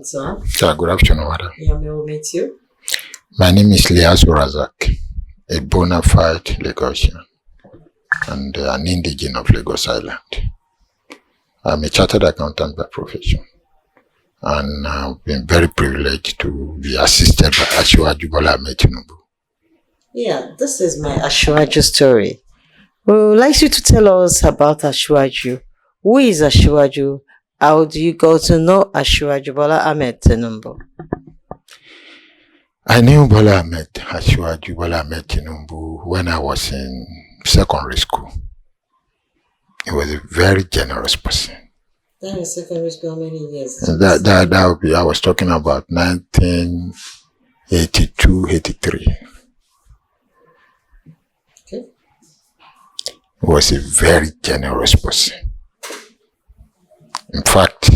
sir. Yeah, good afternoon, madam. Yeah, may we meet you? My name is LIASU, a bona fide Lagosian and an indigene of Lagos Island. I'm a chartered accountant by profession, and I've been very privileged to be assisted by Asiwaju Tinubu. Yeah, this is my Asiwaju story. We would like you to tell us about Asiwaju. Who is Asiwaju? How do you go to know Asiwaju Bola Ahmed Tinubu? I knew Asiwaju Bola Ahmed Tinubu when I was in secondary school. He was a very generous person. That is secondary school, how many years? That would be, I was talking about 1982, 83. Okay. He was a very generous person. In fact,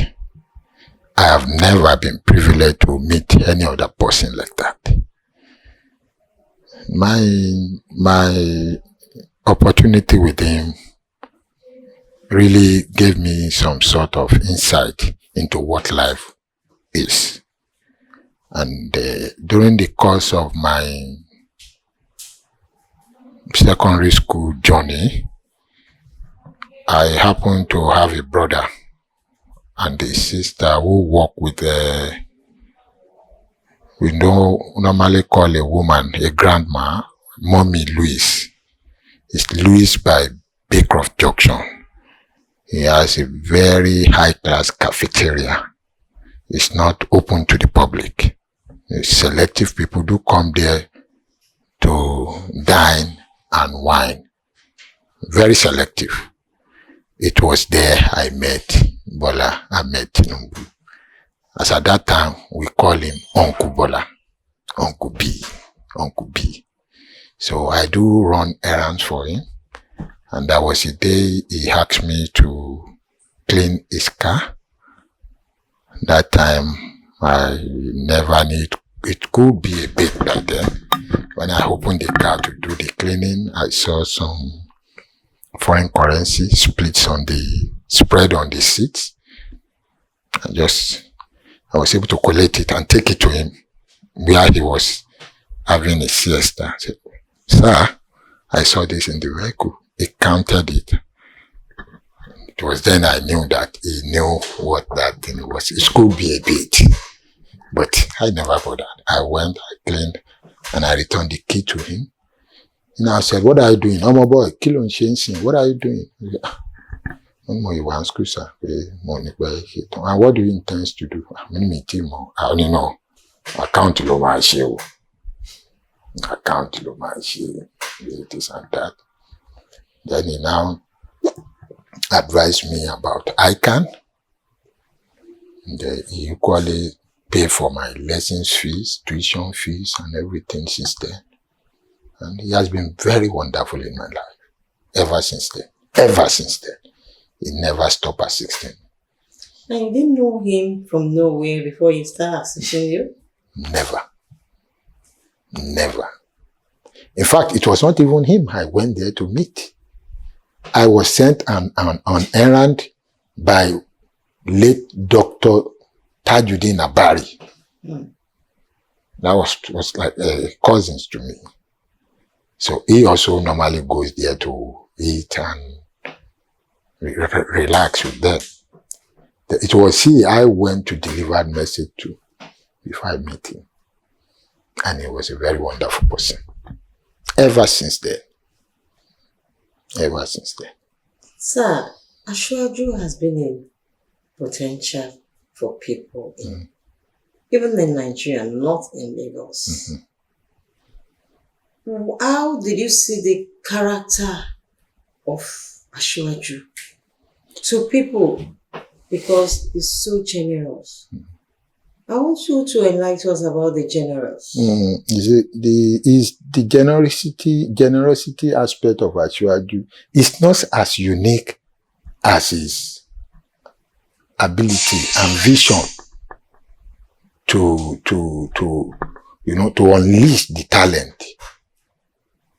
I have never been privileged to meet any other person like that. My opportunity with him really gave me some sort of insight into what life is. And during the course of my secondary school journey, I happened to have a brother and a sister who work with we normally call a woman a grandma, Mommy Louise. It's Louise by Baycroft Junction. He has a very high-class cafeteria. It's not open to the public. Selective people do come there to dine and wine. Very selective. It was there I met Bola Ahmed Tinubu. As at that time, we call him Uncle Bola, Uncle B, Uncle B. So I do run errands for him. And that was the day he asked me to clean his car. That time, I never knew it could be a bit back then. When I opened the car to do the cleaning, I saw some foreign currency spread on the seats. I was able to collect it and take it to him where he was having a siesta. I said, "Sir, I saw this in the vehicle." He counted it. It was then I knew that he knew what that thing was. It could be a bit, but I never bothered. I went, I cleaned, and I returned the key to him. And I said, "What are you doing?" "Oh, my boy, kilo changing. What are you doing?" "And what do you intend to do?" "I only know. Account lo my share. Account lo my share. This and that. Then he now advised me about ICANN. He equally paid for my lessons fees, tuition fees, and everything since then. And he has been very wonderful in my life. Ever since then. Ever since then. He never stopped assisting. And you didn't know him from nowhere before he started assisting you? Never. Never. In fact, it was not even him I went there to meet. I was sent on errand by late Dr. Tajuddin Abari. That was like cousins to me. So he also normally goes there to eat and relax with them. It was he I went to deliver a message to before I met him. And he was a very wonderful person. Ever since then. Ever since then. Sir, Asiwaju has been a potential for people, even in Nigeria, not in Lagos. How did you see the character of Asiwaju to people? Because he's so generous. I want you to enlighten us about the generous. The generosity aspect of Asiwaju is not as unique as his ability and vision to unleash the talent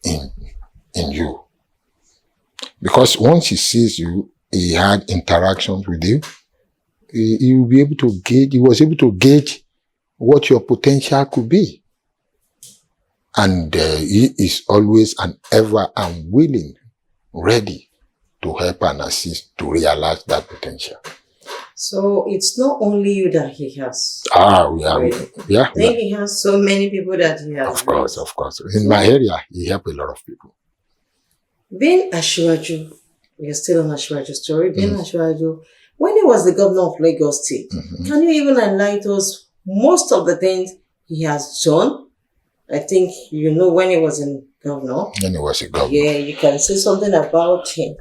in you. Because once he sees you, he had interactions with you, he will be able to gauge, he was able to gauge what your potential could be. And he is always and ever unwilling, ready to help and assist to realize that potential. So it's not only you that he has. Yeah. I think he has so many people that he has. Of course. In my area, he helped a lot of people. Being Asiwaju, you're still on Asiwaju Story, being Asiwaju, when he was the governor of Lagos State, can you even enlighten us most of the things he has done? I think you know when he was in governor. When he was a governor. Yeah, you can say something about him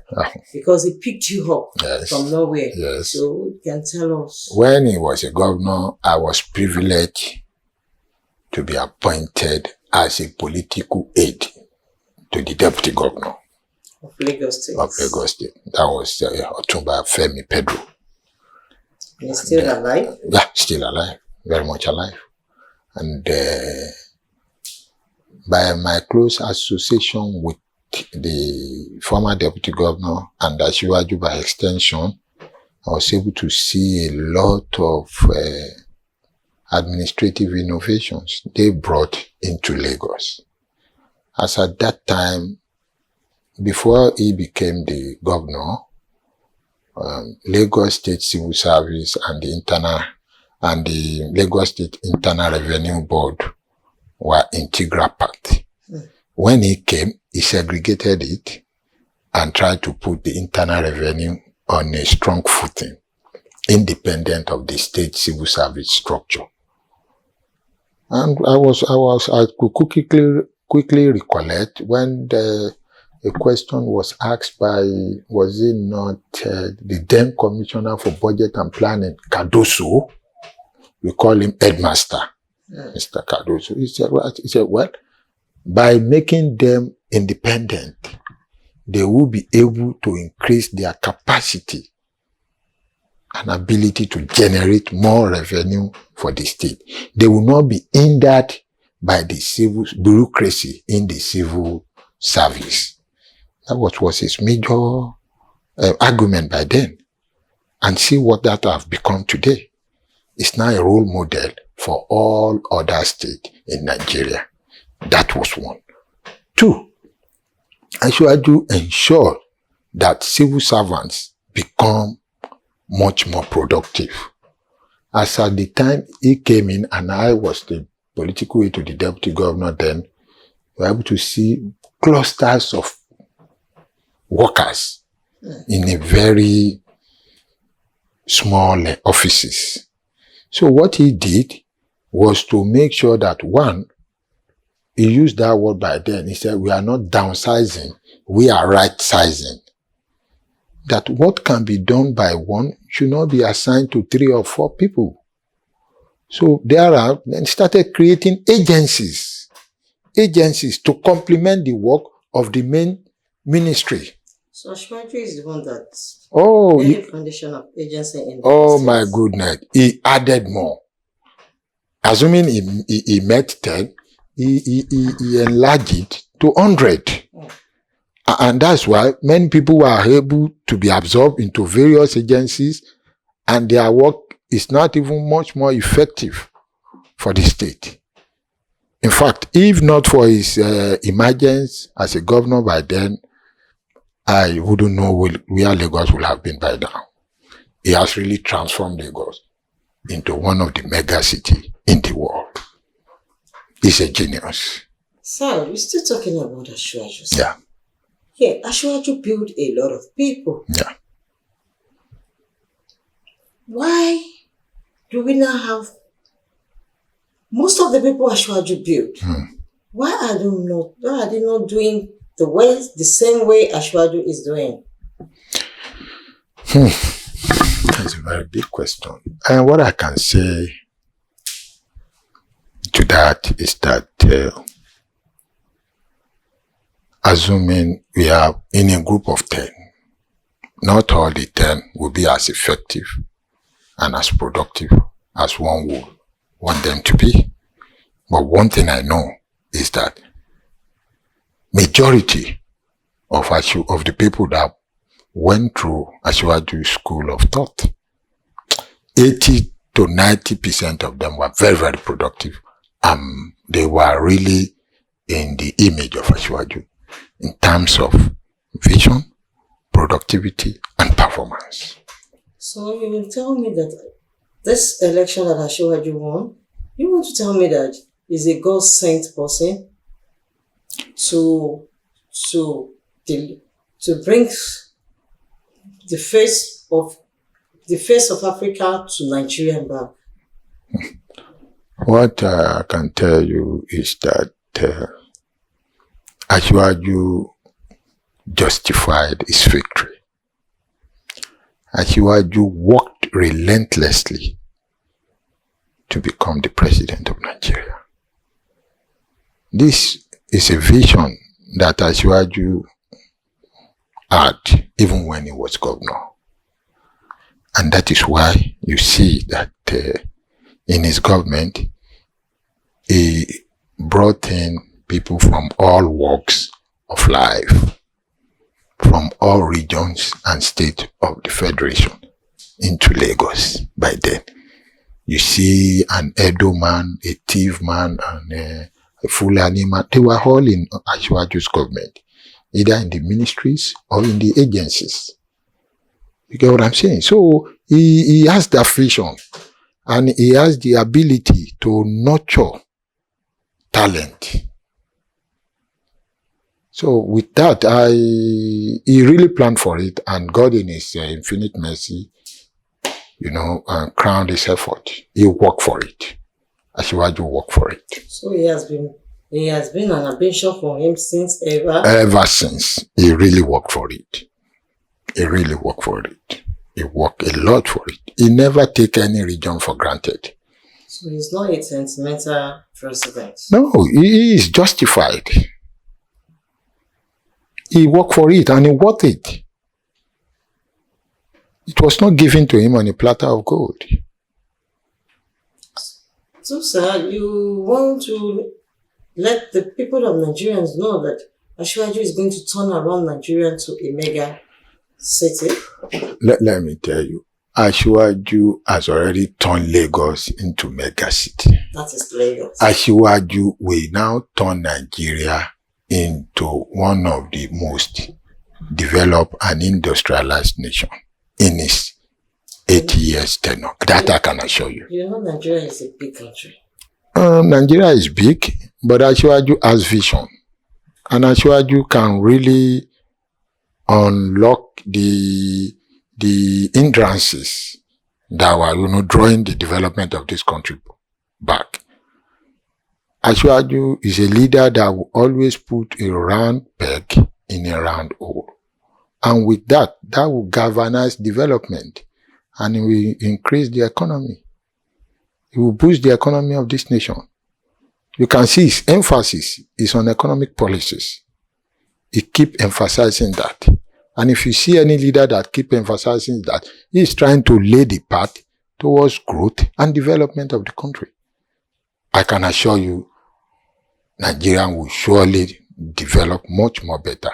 because he picked you up from nowhere. Yes. So you can tell us. When he was a governor, I was privileged to be appointed as a political aide to the deputy governor of Lagos State. That was Otumba Femi Pedro. And he's still alive? Yeah, still alive. Very much alive. And by my close association with the former deputy governor and Asiwaju by extension, I was able to see a lot of administrative innovations they brought into Lagos. As at that time, before he became the governor, Lagos State Civil Service and the Lagos State Internal Revenue Board were integral part. When he came, he segregated it and tried to put the internal revenue on a strong footing, independent of the state civil service structure. And I could quickly recollect when a question was asked by, was it not the then Commissioner for Budget and Planning, Cardoso? We call him Headmaster, Mr. Cardoso. He said, well, by making them independent, they will be able to increase their capacity and ability to generate more revenue for the state. They will not be hindered by the civil bureaucracy in the civil service. That was his major argument by then. And see what that have become today. It's now a role model for all other states in Nigeria. That was one. Two, Asiwaju ensured that civil servants become much more productive. As at the time he came in, and I was the political aide to the deputy governor then, we were able to see clusters of workers in a very small offices. So what he did was to make sure that, one, he used that word by then. He said, we are not downsizing, we are right-sizing. That what can be done by one should not be assigned to 3 or 4 people. So thereafter, then started creating agencies to complement the work of the main ministry. So Asiwaju is the one that the foundation of agency in my goodness, he added more. Assuming he met 10, he enlarged it to 100. And that's why many people were able to be absorbed into various agencies, and their work is not even much more effective for the state. In fact, if not for his emergence as a governor by then, I wouldn't know where Lagos would have been by now. He has really transformed Lagos into one of the mega cities in the world. He's a genius. Sir, we're still talking about Asiwaju. Yeah. Yeah, Asiwaju built a lot of people. Yeah. Why do we now have most of the people Asiwaju built? Why are they not doing the same way Asiwaju is doing? That's a very big question. And what I can say to that is that assuming we are in a group of 10, not all the 10 will be as effective and as productive as one would want them to be. But one thing I know is that majority of the people that went through Asiwaju School of Thought, 80 to 90% of them were very, very productive. They were really in the image of Asiwaju in terms of vision, productivity, and performance. So you will tell me that this election that Asiwaju won, you want to tell me that he's a God-sent person to bring the face of Africa to Nigeria and back? What I can tell you is that Asiwaju justified his victory. Asiwaju worked relentlessly to become the president of Nigeria. This is a vision that Asiwaju had even when he was governor. And that is why you see that in his government, he brought in people from all walks of life, from all regions and states of the Federation into Lagos by then. You see an Edo man, a Tiv man, and a Fulani man. They were all in Asiwaju's government, either in the ministries or in the agencies. You get what I'm saying? So he has that vision, and he has the ability to nurture talent. So with that, he really planned for it, and God in his infinite mercy, crowned his effort. He worked for it. Asiwaju worked for it. So he has been an ambition for him since ever? Ever since. He really worked for it. He really worked for it. He worked a lot for it. He never take any region for granted. So he's not a sentimental president? No, he is justified. He worked for it and he worked it. It was not given to him on a platter of gold. So, sir, you want to let the people of Nigerians know that Asiwaju is going to turn around Nigeria to a mega city? Let me tell you, Asiwaju has already turned Lagos into mega city. That is Lagos. Asiwaju will now turn Nigeria into one of the most developed and industrialized nations in its 80 years tenure. That I can assure you. You know Nigeria is a big country. Nigeria is big, but Asiwaju has vision. And Asiwaju can really unlock the hindrances that were, drawing the development of this country back. Asiwaju is a leader that will always put a round peg in a round hole. And with that will galvanize development, and it will increase the economy. It will boost the economy of this nation. You can see his emphasis is on economic policies. He keeps emphasizing that. And if you see any leader that keeps emphasizing that, he is trying to lay the path towards growth and development of the country. I can assure you, Nigeria will surely develop much more better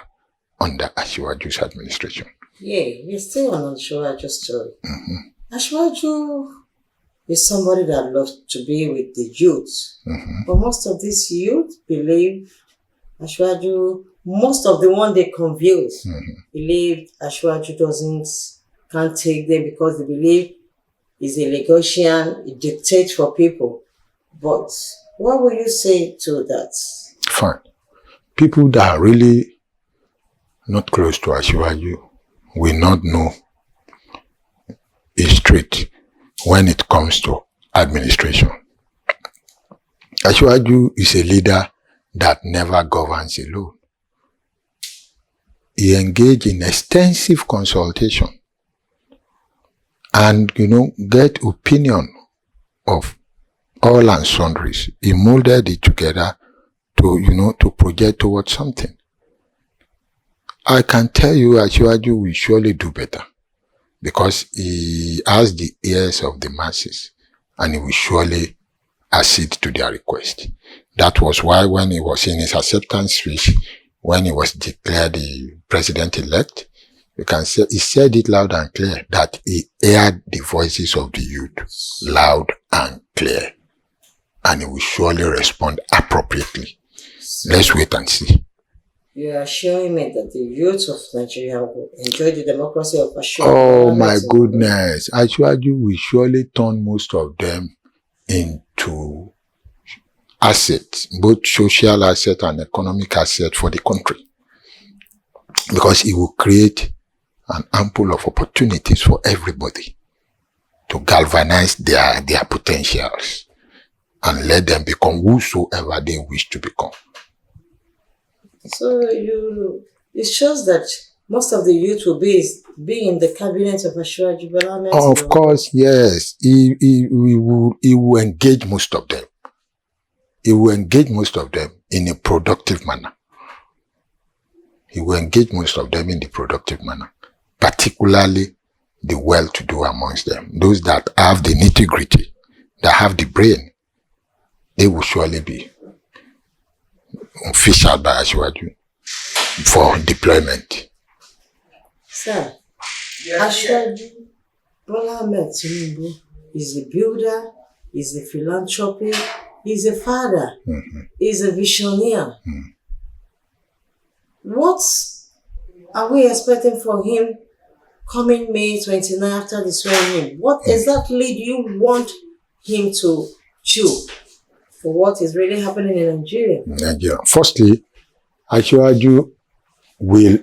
under Asiwaju's administration. Yeah, we're still on Asiwaju Story. Asiwaju is somebody that loves to be with the youth. But most of these youth believe Asiwaju, most of the one they confuse, believe Asiwaju can't take them because they believe he's a Lagosian, he dictates for people. But what will you say to that? Fine. People that are really not close to Asiwaju will not know his trait when it comes to administration. Asiwaju is a leader that never governs alone. He engaged in extensive consultation and, get opinion of all and sundries. He molded it together to project towards something. I can tell you Asiwaju will surely do better because he has the ears of the masses and he will surely accede to their request. That was why when he was in his acceptance speech, when he was declared the president-elect, You can say he said it loud and clear that he heard the voices of the youth loud and clear, and he will surely respond appropriately. Let's wait and see. You are assuring me that the youth of Nigeria will enjoy the democracy of Asiwaju. Oh my goodness. Asiwaju will surely turn most of them into assets, both social assets and economic assets for the country. Because it will create an ample of opportunities for everybody to galvanize their potentials and let them become whosoever they wish to become. So it shows that most of the youth will be in the cabinet of Asiwaju Bola. Of course, yes. He will engage most of them. He will engage most of them in a productive manner. He will engage most of them in the productive manner, particularly the well-to-do amongst them. Those that have the nitty-gritty, that have the brain, they will surely be official by Asiwaju for deployment. Sir, Asiwaju Bola is a builder, is a philanthropist, he's a father, he's a visionary. What are we expecting for him coming May 29 after the swearing-in? What exactly do you want him to do for what is really happening in Nigeria? Firstly, Asiwaju will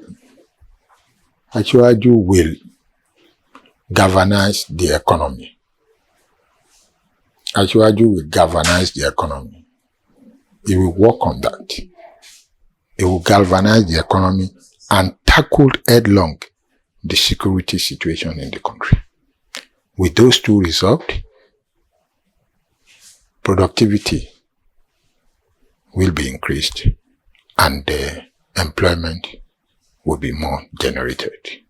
galvanize the economy. Asiwaju will galvanize the economy. He will work on that. He will galvanize the economy and tackle headlong the security situation in the country. With those two resolved, productivity will be increased and employment will be more generated.